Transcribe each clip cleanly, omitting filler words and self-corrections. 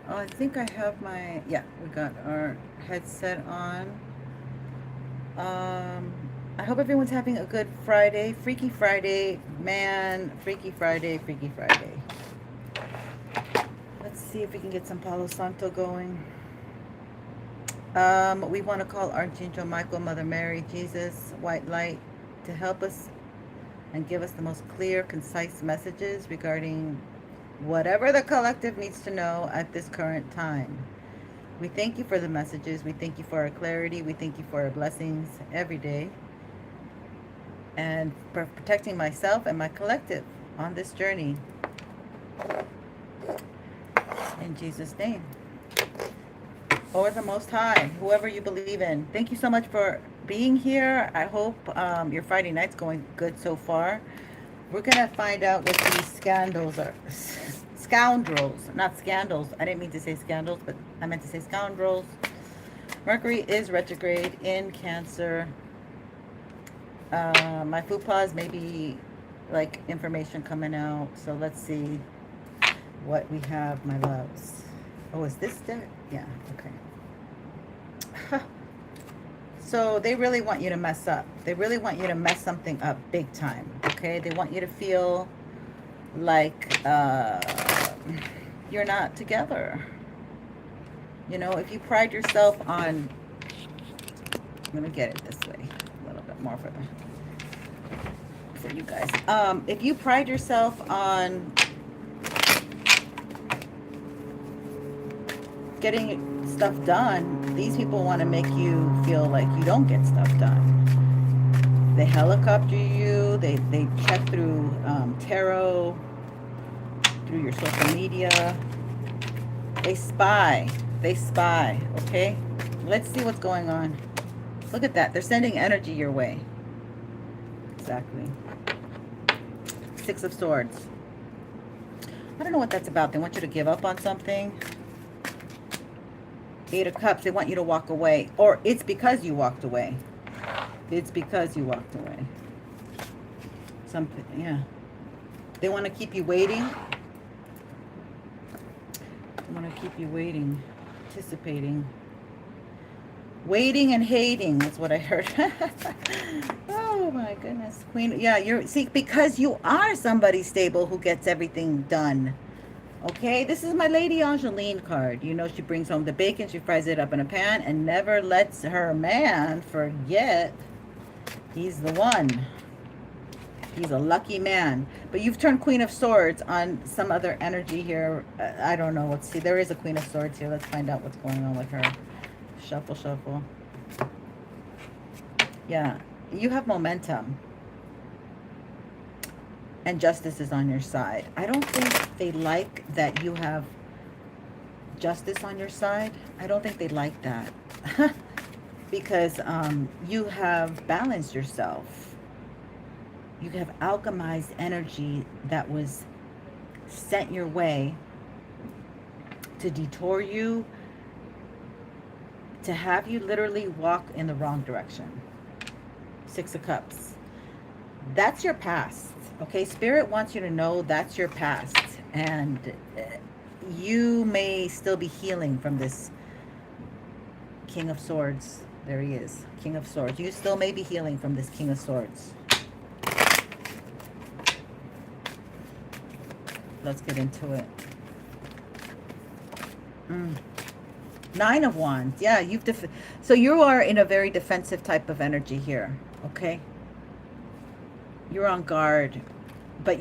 Oh, I think I have my, yeah, we got our headset on. Um, I hope everyone's having a good Friday. Freaky Friday, man. Freaky Friday, Freaky Friday. Let's see if we can get some Palo Santo going. We want to call Archangel Michael, Mother Mary, Jesus, White Light to help us and give us the most clear, concise messages regarding whatever the collective needs to know at this current time. We thank you for the messages. We thank you for our clarity. We thank you for our blessings every day and for protecting myself and my collective on this journey. In Jesus' name. Or the Most High, whoever you believe in. Thank you so much for being here. I hope your Friday night's going good so far. We're going to find out what these scandals are. Scoundrels, not scandals. I didn't mean to say scandals, but I meant to say scoundrels. Mercury is retrograde in Cancer. My fupas may be like information coming out. So let's see what we have, my loves. Oh, is this deck? Yeah, okay. So they really want you to mess up. They really want you to mess something up big time, okay? They want you to feel like you're not together. You know, if you pride yourself on, let me get it this way a little bit more for you guys. If you pride yourself on getting stuff done, these people want to make you feel like you don't get stuff done. They helicopter you. They check through tarot, through your social media. They spy. They spy. Okay? Let's see what's going on. Look at that. They're sending energy your way. Exactly. Six of Swords. I don't know what that's about. They want you to give up on something. Eight of Cups. They want you to walk away. Or it's because you walked away. It's because you walked away. Something, yeah. They want to keep you waiting. They want to keep you waiting, anticipating. Waiting and hating. That's what I heard. Oh my goodness. Queen. Yeah, see, because you are somebody stable who gets everything done. Okay, this is my Lady Angeline card. You know, she brings home the bacon, she fries it up in a pan, and never lets her man forget he's the one. He's a lucky man. But you've turned Queen of Swords on some other energy here. I don't know. Let's see. There is a Queen of Swords here. Let's find out what's going on with her. Shuffle, shuffle. Yeah, you have momentum. And justice is on your side. I don't think they like that you have justice on your side. I don't think they like that. Because you have balanced yourself. You have alchemized energy that was sent your way to detour you, to have you literally walk in the wrong direction. Six of Cups. That's your past. Okay, Spirit wants you to know that's your past. And you may still be healing from this King of Swords. There he is. King of Swords. You still may be healing from this King of Swords. Let's get into it. Nine of Wands. Yeah, so you are in a very defensive type of energy here. Okay? You're on guard. But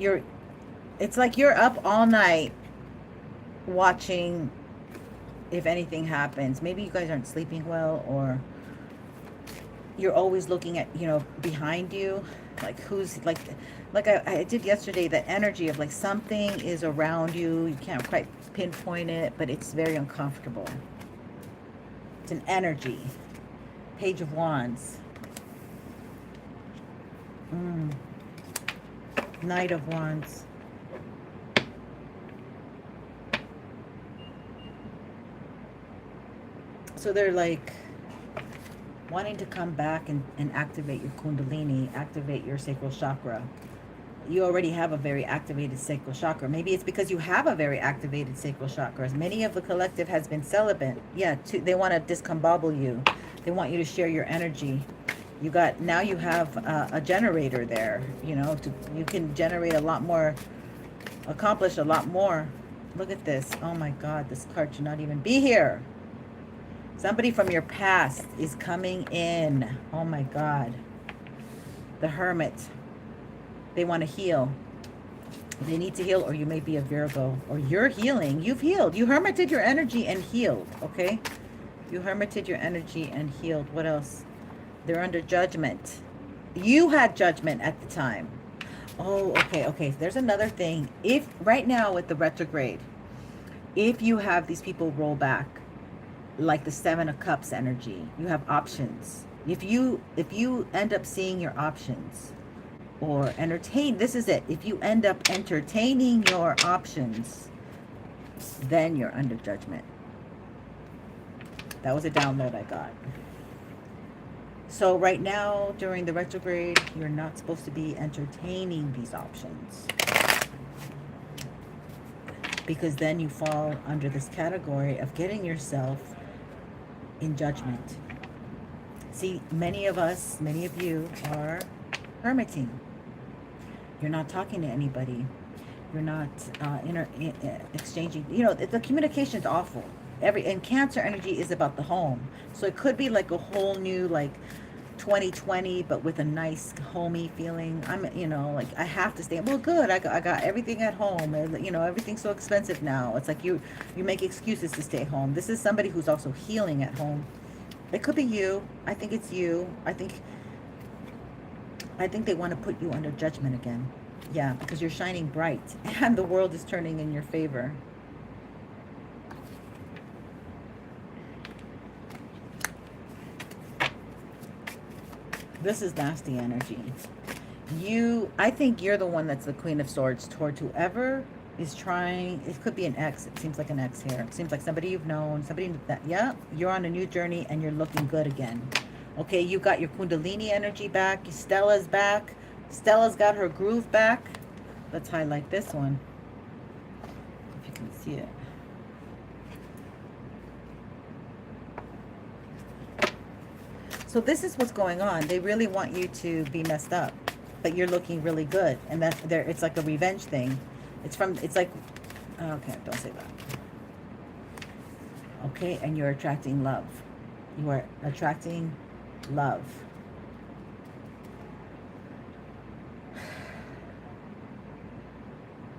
it's like you're up all night watching if anything happens. Maybe you guys aren't sleeping well, or you're always looking at, behind you. Like who's, like I did yesterday, the energy of like something is around you. You can't quite pinpoint it, but it's very uncomfortable. It's an energy. Page of Wands. Knight of Wands. So they're like wanting to come back and activate your Kundalini, activate your sacral chakra. you already have a very activated sacral chakra. Maybe it's because you have a very activated sacral chakra. Many of the collective has been celibate. Yeah, they want to discombobble you. They want you to share your energy. You got, now you have a generator there. You know, you can generate a lot more, accomplish a lot more. Look at this. Oh my God, this card should not even be here. Somebody from your past is coming in. Oh my God. The Hermit. They want to heal. They need to heal, or you may be a Virgo, or you're healing. You've healed. You hermited your energy and healed, okay? You hermited your energy and healed. What else? They're under judgment. You had judgment at the time. Oh, okay. There's another thing. If right now with the retrograde, if you have these people roll back, like the Seven of Cups energy, you have options. If you end up seeing your options, or entertain, this is it. If you end up entertaining your options, then you're under judgment. That was a download I got. So right now, during the retrograde, you're not supposed to be entertaining these options, because then you fall under this category of getting yourself in judgment. See, many of us, many of you are hermiting. You're not talking to anybody. You're not exchanging. You know, the communication's awful. And Cancer energy is about the home. So it could be like a whole new, like 2020, but with a nice homey feeling. You know, like I have to stay. Well, good. I got everything at home. And, you know, everything's so expensive now. It's like you make excuses to stay home. This is somebody who's also healing at home. It could be you. I think it's you. I think they want to put you under judgment again. Yeah, because you're shining bright and the world is turning in your favor. This is nasty energy. I think you're the one that's the Queen of Swords toward whoever is trying. It could be an ex. It seems like an ex here. It seems like somebody you've known, somebody that, yeah, you're on a new journey and you're looking good again. Okay, you got your Kundalini energy back. Stella's back. Stella's got her groove back. Let's highlight this one, if you can see it. So this is what's going on. They really want you to be messed up, but you're looking really good, and that's there. It's like a revenge thing. It's like, okay, don't say that. Okay, and you're attracting love. You are attracting love.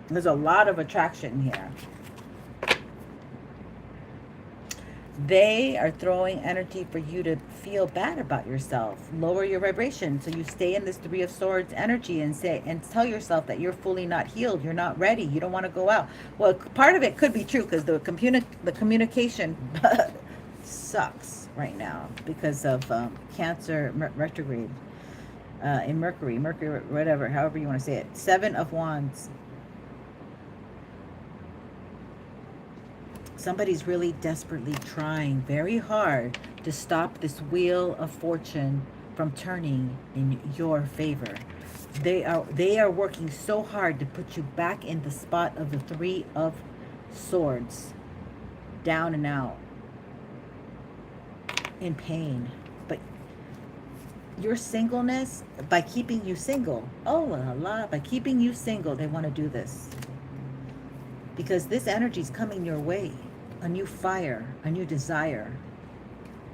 There's a lot of attraction here. They are throwing energy for you to feel bad about yourself. Lower your vibration so you stay in this Three of Swords energy and tell yourself that you're fully not healed. You're not ready. You don't want to go out. Well, part of it could be true because the communication sucks right now because of Cancer retrograde in Mercury, whatever, however you want to say it. Seven of Wands. Somebody's really desperately trying very hard to stop this wheel of fortune from turning in your favor. They are working so hard to put you back in the spot of the Three of Swords, down and out, in pain. But your singleness, by keeping you single, oh la la, by keeping you single, they want to do this. Because this energy is coming your way. A new fire, a new desire.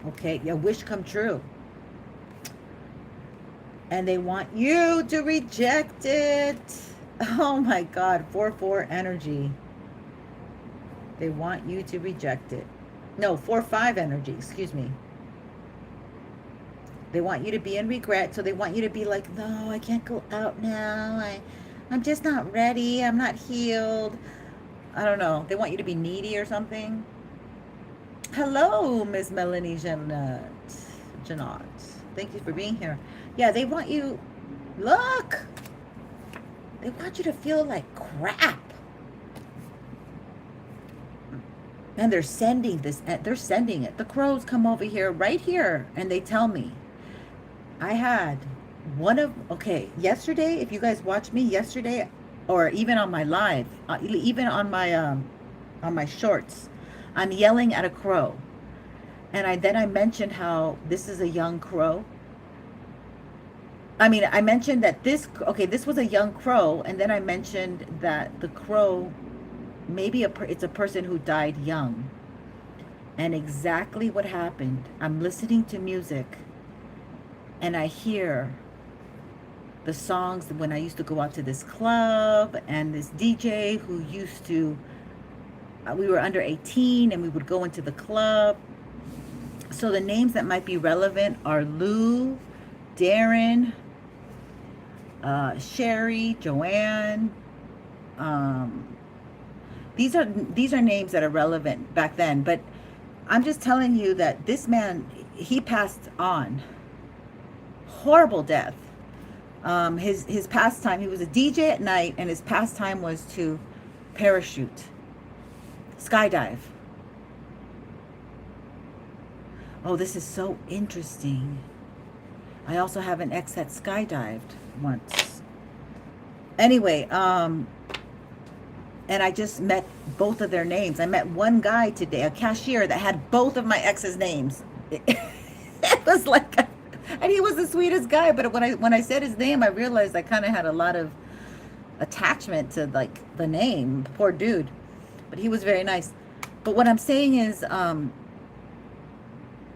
Okay, a wish come true. And they want you to reject it. Oh my God, 4-4 energy. They want you to reject it. No, 4-5 energy, excuse me. They want you to be in regret, so they want you to be like, no, I can't go out now. I'm just not ready. I'm not healed. I don't know. They want you to be needy or something. Hello, Miss Melanie Janot. Thank you for being here. Yeah, they want you, look. They want you to feel like crap. And they're sending this, they're sending it. The crows come over here, right here, and they tell me, I had Okay, yesterday, if you guys watched me yesterday, or even on my live, even on my shorts, I'm yelling at a crow. And I mentioned how this is a young crow. I mean, I mentioned that this was a young crow, and then I mentioned that the crow, maybe it's a person who died young. And exactly what happened, I'm listening to music, and I hear the songs when I used to go out to this club, and this DJ who used to, we were under 18 and we would go into the club. So the names that might be relevant are Lou, Darren, Sherry, Joanne. Um, these are names that are relevant back then. But I'm just telling you that this man, he passed on. Horrible death. His pastime, he was a DJ at night, and his pastime was to parachute, skydive. Oh, this is so interesting. I also have an ex that skydived once. Anyway, and I just met both of their names. I met one guy today, a cashier that had both of my ex's names. It was like, and he was the sweetest guy. But when I said his name, I realized I kind of had a lot of attachment to like the name. Poor dude, but he was very nice. But what I'm saying is,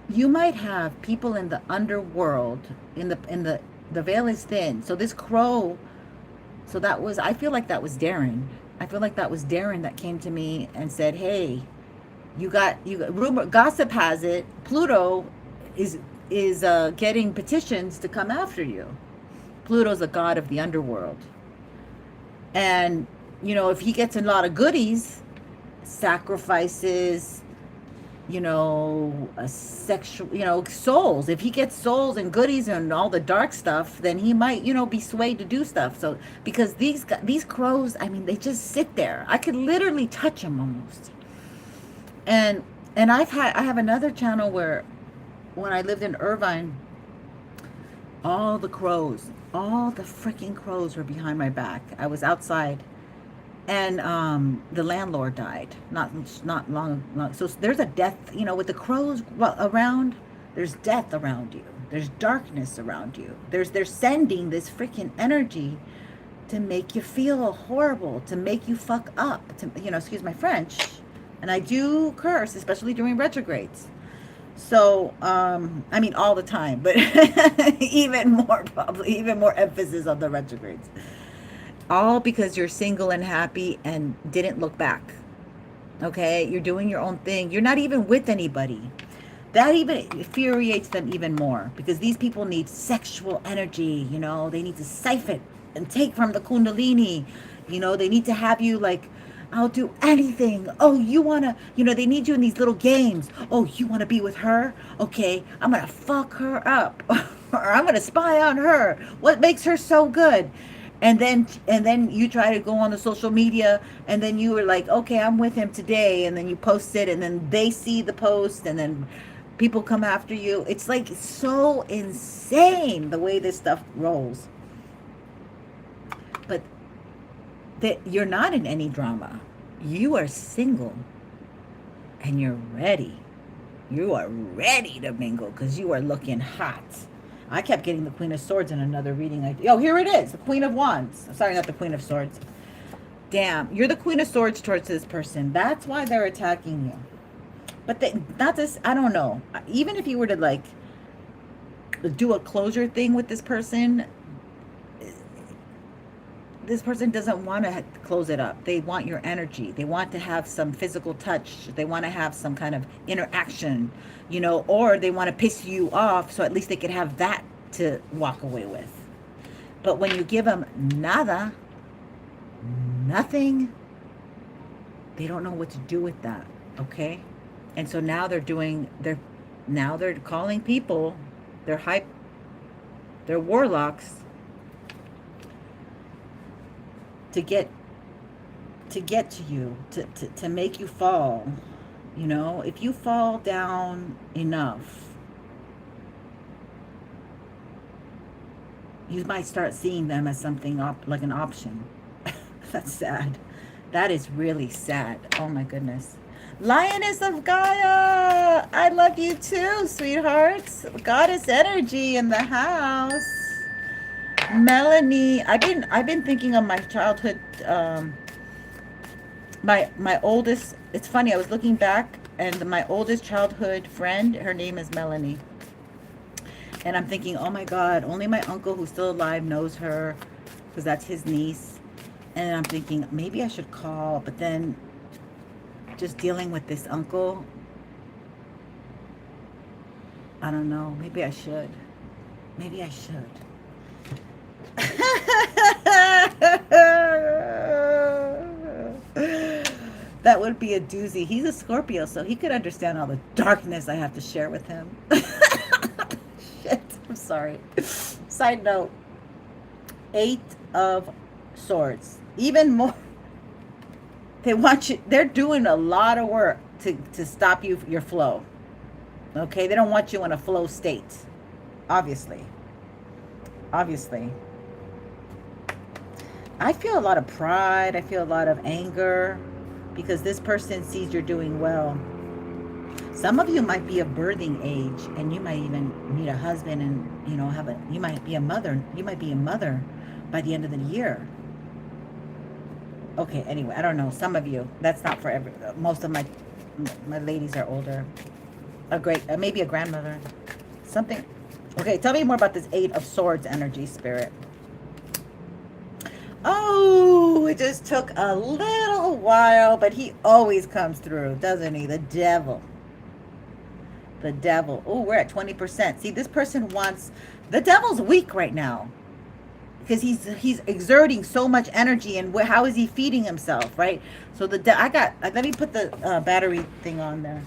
you might have people in the underworld, the veil is thin. So this crow, so that was, I feel like that was Darren. I feel like that was Darren that came to me and said, "Hey, you got rumor, gossip has it, Pluto is getting petitions to come after you." Pluto's a god of the underworld. And if he gets a lot of goodies, sacrifices, a sexual, souls. If he gets souls and goodies and all the dark stuff, then he might, be swayed to do stuff. So because these crows, I mean, they just sit there. I could literally touch them almost. And I have another channel where when I lived in Irvine, all the freaking crows were behind my back. I was outside. And the landlord died not long. So there's a death, with the crows around. There's death around you. There's darkness around you. They're sending this freaking energy to make you feel horrible, to make you fuck up. To excuse my French, and I do curse, especially during retrogrades. So I mean all the time, but even more emphasis on the retrogrades. All because you're single and happy and didn't look back. Okay? You're doing your own thing. You're not even with anybody. That even infuriates them even more because these people need sexual energy, they need to siphon and take from the kundalini. They need to have you like, I'll do anything. Oh, you want to, they need you in these little games. Oh, you want to be with her? Okay, I'm going to fuck her up. Or I'm going to spy on her. What makes her so good? And then you try to go on the social media, and then you were like, okay, I'm with him today, and then you post it, and then they see the post, and then people come after you. It's like so insane the way this stuff rolls. But that you're not in any drama. You are single, and you're ready. You are ready to mingle because you are looking hot. I kept getting the Queen of Swords in another reading. Here it is. The Queen of Wands. Sorry, not the Queen of Swords. Damn. You're the Queen of Swords towards this person. That's why they're attacking you. But not this. I don't know. Even if you were to, like, do a closure thing with this person doesn't want to close it up. They want your energy. They want to have some physical touch. They want to have some kind of interaction, or they want to piss you off so at least they could have that to walk away with. But when you give them nada, nothing, they don't know what to do with that, okay? And so now they're calling people, they're warlocks, to get to you, to make you fall. If you fall down enough, you might start seeing them as something like an option. That's sad. That is really sad. Oh my goodness. Lioness of Gaia, I love you too, sweethearts. Goddess energy in the house. Melanie, I've been thinking of my childhood, my oldest. It's funny. I was looking back, and my oldest childhood friend, her name is Melanie. And I'm thinking, oh my God, only my uncle who's still alive knows her, because that's his niece. And I'm thinking, maybe I should call, but then just dealing with this uncle, I don't know, maybe I should. Maybe I should. That would be a doozy. He's a Scorpio, so he could understand all the darkness I have to share with him. Shit, I'm sorry. Side note, 8 of Swords. Even more. They want you, they're doing a lot of work to stop your flow. Okay? They don't want you in a flow state. Obviously. Obviously. I feel a lot of pride. I feel a lot of anger because this person sees you're doing well. Some of you might be of birthing age, and you might even meet a husband and, you know, you might be a mother. You might be a mother by the end of the year. Okay, anyway, I don't know. Some of you, that's not for most of my ladies are older. Maybe a grandmother. Something. Okay, tell me more about this 8 of Swords energy, Spirit. Oh, it just took a little while, but he always comes through, doesn't he? The devil. The devil. Oh, we're at 20%. See, this person wants... The devil's weak right now. Because he's exerting so much energy, and how is he feeding himself, right? So let me put the battery thing on there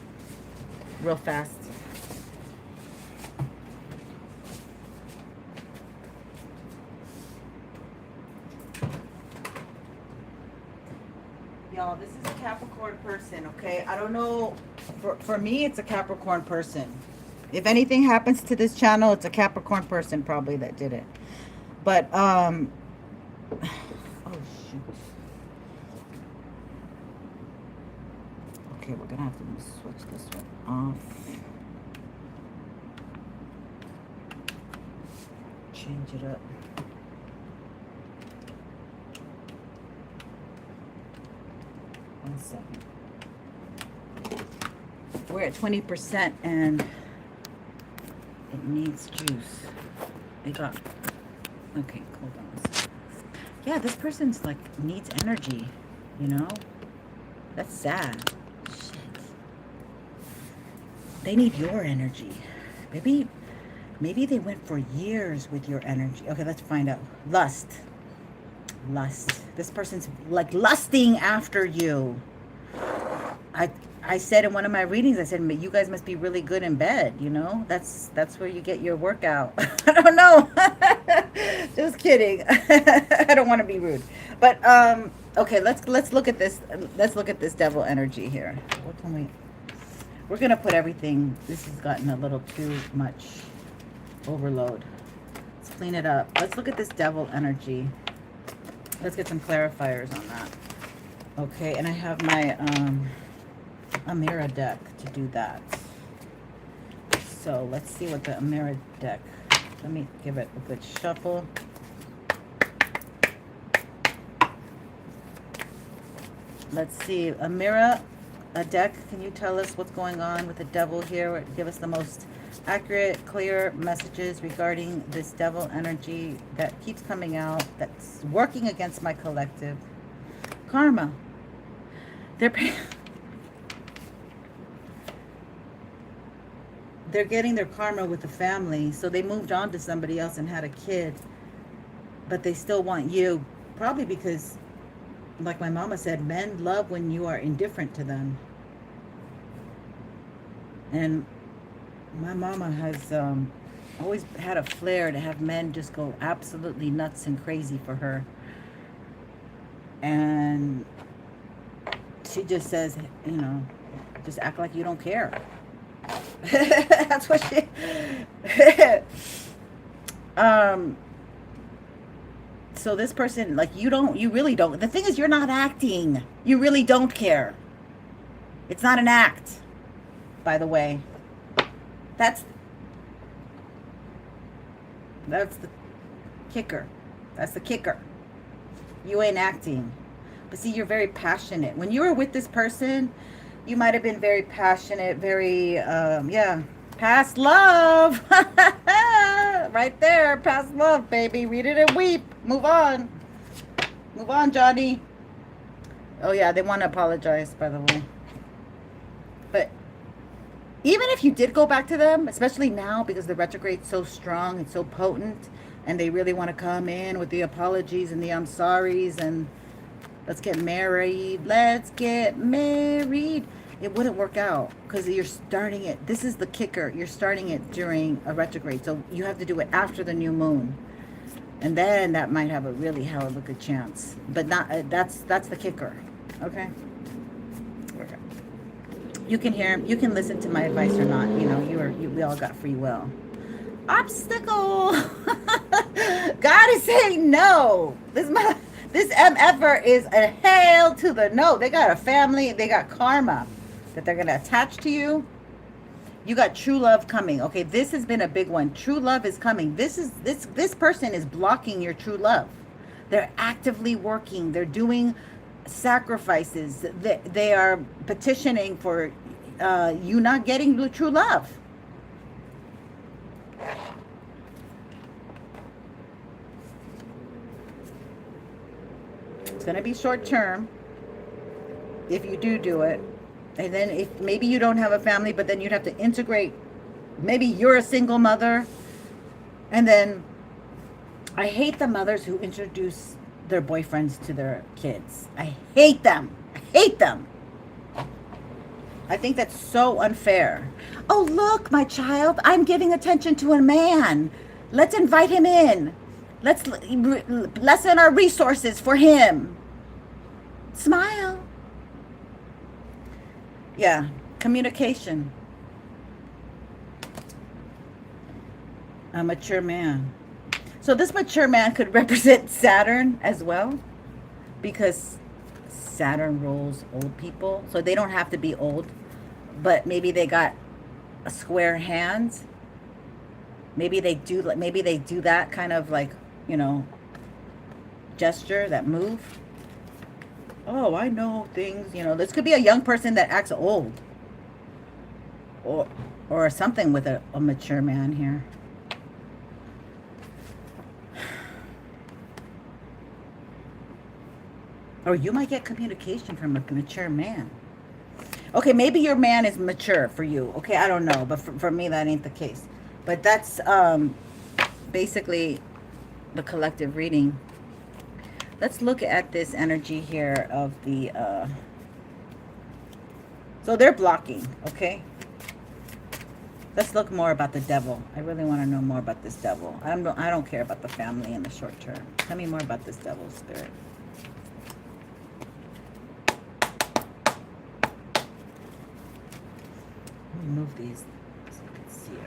real fast. Y'all, this is a Capricorn person, okay? I don't know. For me, it's a Capricorn person. If anything happens to this channel, it's a Capricorn person probably that did it. But, oh, shoot. Okay, we're going to have to switch this one off. Change it up. One second. We're at 20% and it needs juice. Okay, hold on a second. Yeah, this person's like needs energy, you know? That's sad. Shit. They need your energy. Maybe they went for years with your energy. Okay, let's find out. Lust. This person's like lusting after you. I said in one of my readings, I said, you guys must be really good in bed, you know? That's where you get your workout. I don't know. Just kidding. I don't want to be rude. But okay, let's look at this. Let's look at this devil energy here. What can we're going to put everything. This has gotten a little too much overload. Let's clean it up. Let's look at this devil energy. Let's get some clarifiers on that. Okay, and I have my Amira deck to do that. So let's see what the Amira deck. Let me give it a good shuffle. Let's see, Amira, a deck. Can you tell us what's going on with the devil here? Give us the most accurate, clear messages regarding this devil energy that keeps coming out, that's working against my collective. Karma. They're getting their karma with the family, so they moved on to somebody else and had a kid, but they still want you, probably because, like my mama said, men love when you are indifferent to them. And my mama has always had a flair to have men just go absolutely nuts and crazy for her. And she just says, you know, just act like you don't care. That's what she... So this person, like, you really don't. The thing is, you're not acting. You really don't care. It's not an act, by the way. That's the kicker. That's the kicker. You ain't acting. But see, you're very passionate. When you were with this person, you might have been very passionate, very, yeah, past love. Right there, past love, baby. Read it and weep. Move on. Move on, Johnny. Oh, yeah, they want to apologize, by the way. But even if you did go back to them, especially now because the retrograde's so strong and so potent, and they really want to come in with the apologies and the I'm sorries and let's get married. Let's get married. It wouldn't work out because you're starting it. This is the kicker. You're starting it during a retrograde. So you have to do it after the new moon. And then that might have a really hell of a good chance. But not that's the kicker. Okay? Okay. You can hear, you can listen to my advice or not. You know, we all got free will. Obstacle. God is saying no. This MFer is a hail to the no. They got a family. They got karma that they're going to attach to you. You got true love coming. Okay, this has been a big one. True love is coming. This person is blocking your true love. They're actively working. They're doing sacrifices. They are petitioning for you not getting the true love. It's going to be short term if you do it. And then if maybe you don't have a family, but then you'd have to integrate. Maybe you're a single mother. And then I hate the mothers who introduce their boyfriends to their kids. I hate them. I hate them. I think that's so unfair. Oh, look, my child, I'm giving attention to a man. Let's invite him in. Let's lessen our resources for him. Smile. Yeah, communication. A mature man. So this mature man could represent Saturn as well, because Saturn rules old people. So they don't have to be old, but maybe they got a square hand. Maybe they do that kind of, like, you know, gesture, that move. Oh, I know things, you know. This could be a young person that acts old. Or something with a mature man here. Or you might get communication from a mature man. Okay, maybe your man is mature for you. Okay, I don't know. But for me, that ain't the case. But that's basically the collective reading. Let's look at this energy here of the... so they're blocking, okay? Let's look more about the devil. I really want to know more about this devil. I don't care about the family in the short term. Tell me more about this devil spirit. Let me move these so you can see it.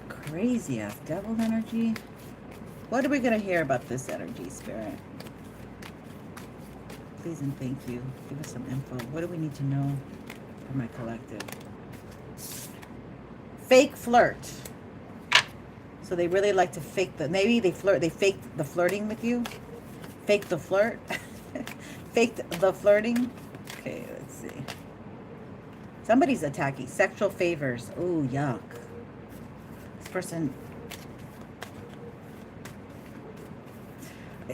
Crazy ass devil energy. What are we going to hear about this energy, Spirit? Please and thank you. Give us some info. What do we need to know for my collective? Fake flirt. So they really like to fake the... Maybe they flirt. They fake the flirting with you. Fake the flirt. Faked the flirting. Okay, let's see. Somebody's attacking. Sexual favors. Oh, yuck. This person...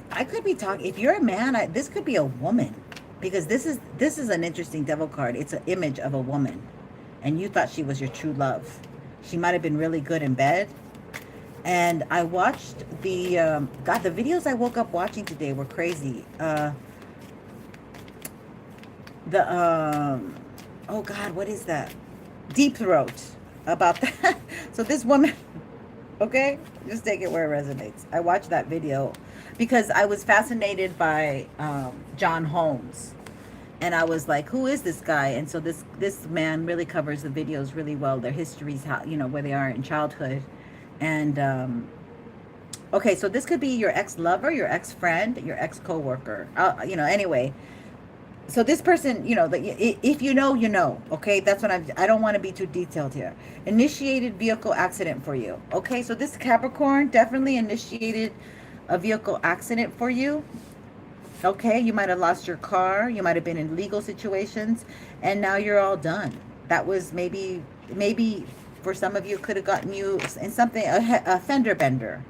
I could be talking, if you're a man, this could be a woman, because this is an interesting devil card. It's an image of a woman, and you thought she was your true love. She might have been really good in bed. And I watched the God, the videos I woke up watching today were crazy. Oh God, what is that? Deep Throat, about that. So this woman, okay, just take it where it resonates. I watched that video because I was fascinated by John Holmes, and I was like, who is this guy? And so this man really covers the videos really well, their histories, how, you know, where they are in childhood, and Okay, so this could be your ex-lover, your ex-friend, your ex-coworker. You know, anyway. So this person, you know, if you know, you know. Okay, that's what I don't want to be too detailed here. Initiated vehicle accident for you. Okay, so this Capricorn definitely initiated a vehicle accident for you. Okay, you might have lost your car. You might have been in legal situations, and now you're all done. That was maybe for some of you could have gotten you in something a fender bender,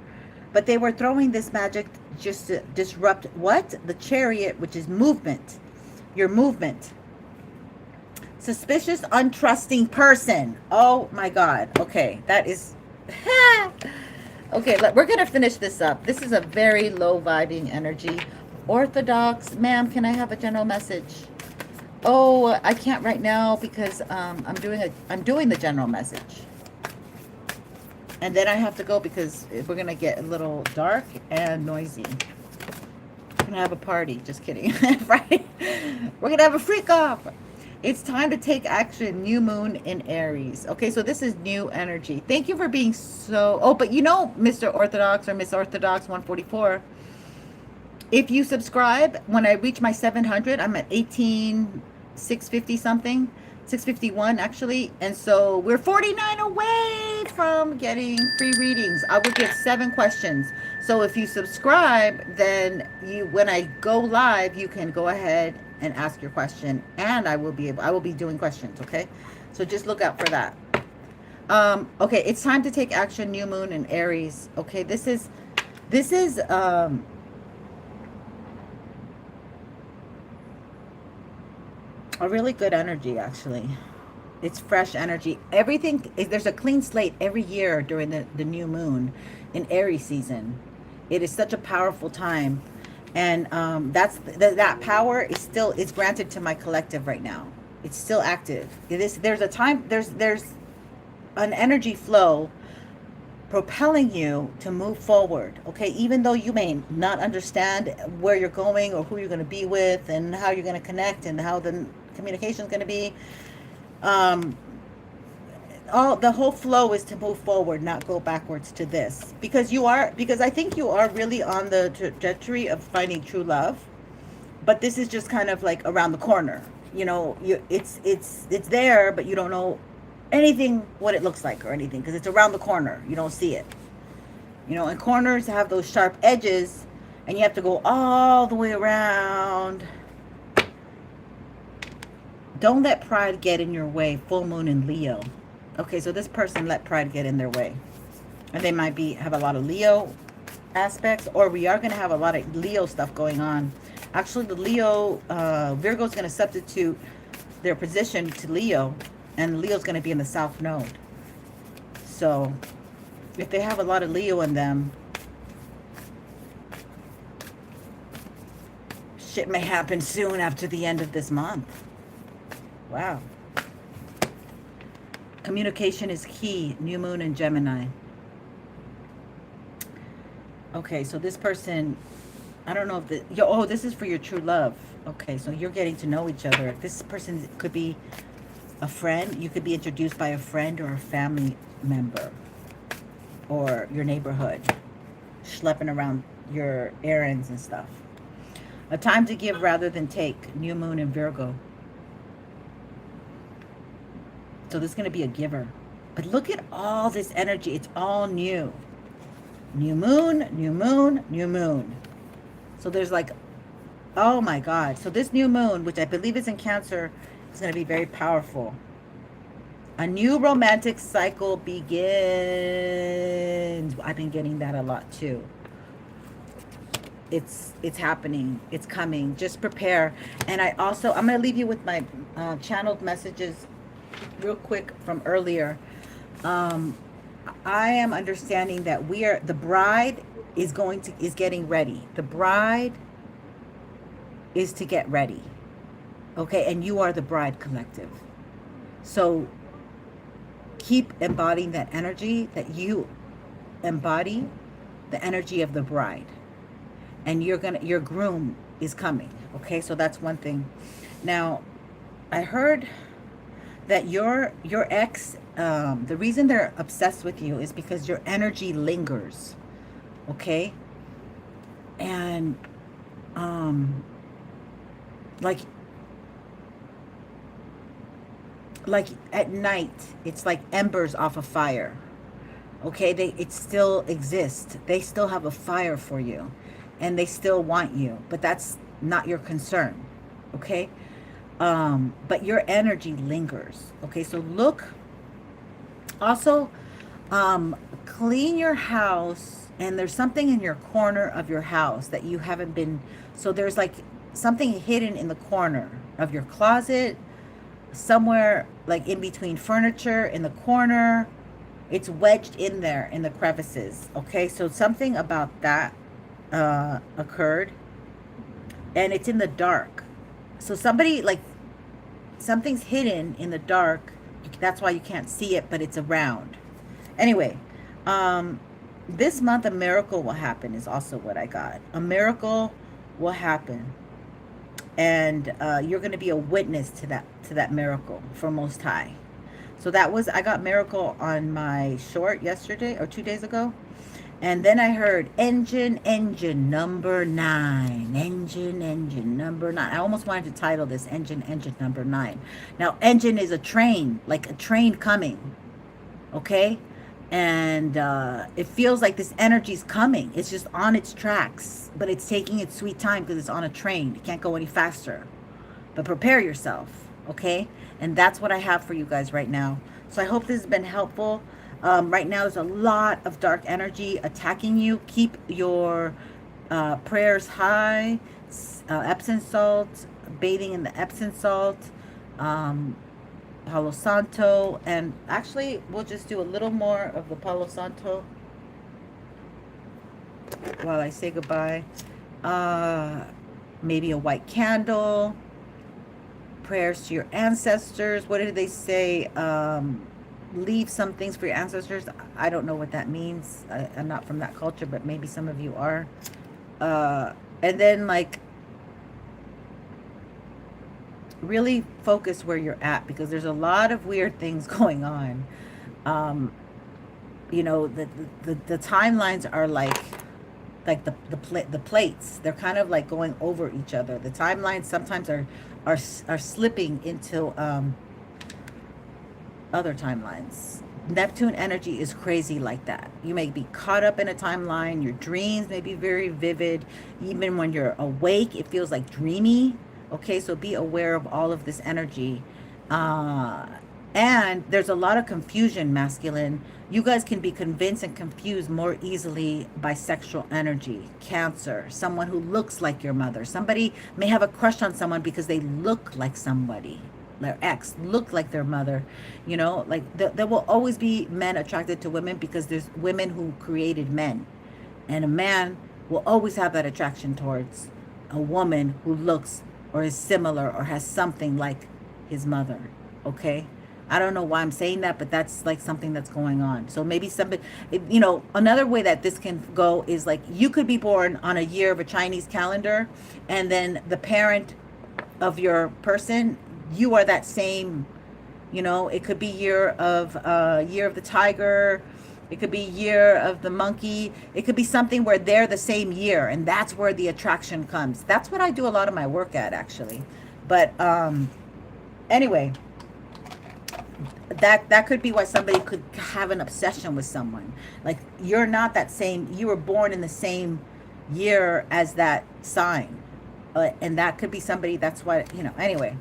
but they were throwing this magic just to disrupt what the Chariot, which is movement, your movement. Suspicious, untrusting person. Oh my God. Okay, that is. Okay, we're gonna finish this up. This is a very low vibing energy. Orthodox, ma'am, can I have a general message? Oh, I can't right now because I'm doing the general message, and then I have to go because we're gonna get a little dark and noisy. We're gonna have a party. Just kidding, right? We're gonna have a freak off. It's time to take action. New moon in Aries. Okay, so this is new energy. Thank you for being so. Oh, but you know, Mr. Orthodox or Miss Orthodox 144. If you subscribe, when I reach my 700, I'm at 18,650 something, 651 actually. And so we're 49 away from getting free readings. I will give 7 questions. So if you subscribe, then when I go live, you can go ahead and ask your question, and I will be doing questions. Okay. So just look out for that. Okay. It's time to take action. New moon in Aries. Okay. This is a really good energy, actually. It's fresh energy. Everything, there's a clean slate every year during the new moon in Aries season. It is such a powerful time. And that power is granted to my collective right now. It's still active. There's a time, there's an energy flow propelling you to move forward. Okay, even though you may not understand where you're going or who you're going to be with and how you're going to connect and how the communication is going to be, the whole flow is to move forward, not go backwards to this, because I think you are really on the trajectory of finding true love, but this is just kind of like around the corner. You know, it's there, but you don't know anything what it looks like or anything because it's around the corner. You don't see it. You know, and corners have those sharp edges, and you have to go all the way around. Don't let pride get in your way. Full moon in Leo. Okay, so this person let pride get in their way, and they might have a lot of Leo aspects, or we are going to have a lot of Leo stuff going on. Actually, the Leo Virgo is going to substitute their position to Leo, and Leo's going to be in the South Node. So if they have a lot of Leo in them, shit may happen soon after the end of this month. Wow. Communication is key. New moon in Gemini. Okay, so this person, I don't know if this is for your true love. Okay, so you're getting to know each other. This person could be a friend. You could be introduced by a friend or a family member, or your neighborhood, schlepping around your errands and stuff. A time to give rather than take. New moon in Virgo. So this is going to be a giver. But look at all this energy. It's all new. New moon, new moon, new moon. So there's like, oh my God. So this new moon, which I believe is in Cancer, is going to be very powerful. A new romantic cycle begins. I've been getting that a lot too. It's happening. It's coming. Just prepare. And I'm going to leave you with my channeled messages real quick from earlier. I am understanding that the bride is getting ready. The bride is to get ready. Okay, and you are the bride collective. So keep embodying that energy, that you embody the energy of the bride. And your groom is coming. Okay, so that's one thing. Now, I heard that your ex, the reason they're obsessed with you is because your energy lingers. Okay? And um like like at night, it's like embers off a fire. Okay, it still exists. They still have a fire for you, and they still want you, but that's not your concern. Okay, but your energy lingers. Okay, so look. Also, clean your house, and there's something in your corner of your house that you haven't been. So there's like something hidden in the corner of your closet, somewhere like in between furniture in the corner. It's wedged in there in the crevices. Okay, so something about that occurred, and it's in the dark. So somebody, like, something's hidden in the dark. That's why you can't see it, but it's around. Anyway, um, this month a miracle will happen is also what I got. A miracle will happen, and you're going to be a witness to that miracle for Most High. So that was, I got miracle on my short yesterday or 2 days ago. And then I heard engine number 9. Engine number 9. I almost wanted to title this engine number 9. Now, engine is a train, like a train coming. Okay? And it feels like this energy is coming. It's just on its tracks, but it's taking its sweet time because it's on a train. It can't go any faster. But prepare yourself, okay? And that's what I have for you guys right now. So I hope this has been helpful. Right now, there's a lot of dark energy attacking you. Keep your prayers high. Epsom salt, bathing in the Epsom salt, Palo Santo. And actually, we'll just do a little more of the Palo Santo while I say goodbye. Maybe a white candle. Prayers to your ancestors. What did they say? Leave some things for your ancestors. I don't know what that means. I'm not from that culture, but maybe some of you are. And then, like, really focus where you're at, because there's a lot of weird things going on. You know, the timelines are like the plates. They're kind of like going over each other. The timelines sometimes are slipping into other timelines. Neptune energy is crazy like that. You may be caught up in a timeline. Your dreams may be very vivid. Even when you're awake, it feels like dreamy. Okay, so be aware of all of this energy. And there's a lot of confusion, masculine. You guys can be convinced and confused more easily by sexual energy. Cancer, someone who looks like your mother. Somebody may have a crush on someone because they look like somebody. Their ex look like their mother. You know, like there will always be men attracted to women because there's women who created men. And a man will always have that attraction towards a woman who looks or is similar or has something like his mother. Okay? I don't know why I'm saying that, but that's like something that's going on. So maybe somebody, you know, another way that this can go is like you could be born on a year of a Chinese calendar, and then the parent of your person, you are that same, you know, it could be year of the tiger. It could be year of the monkey. It could be something where they're the same year, and that's where the attraction comes. That's what I do a lot of my work at, actually. But anyway, that could be why somebody could have an obsession with someone. Like, you're not that same, you were born in the same year as that sign. And that could be somebody, that's why, you know, anyway.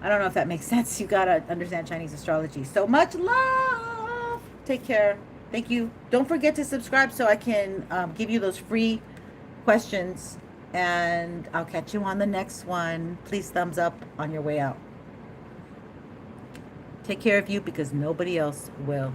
I don't know if that makes sense. You gotta understand Chinese astrology. So much love. Take care. Thank you. Don't forget to subscribe so I can give you those free questions. And I'll catch you on the next one. Please thumbs up on your way out. Take care of you because nobody else will.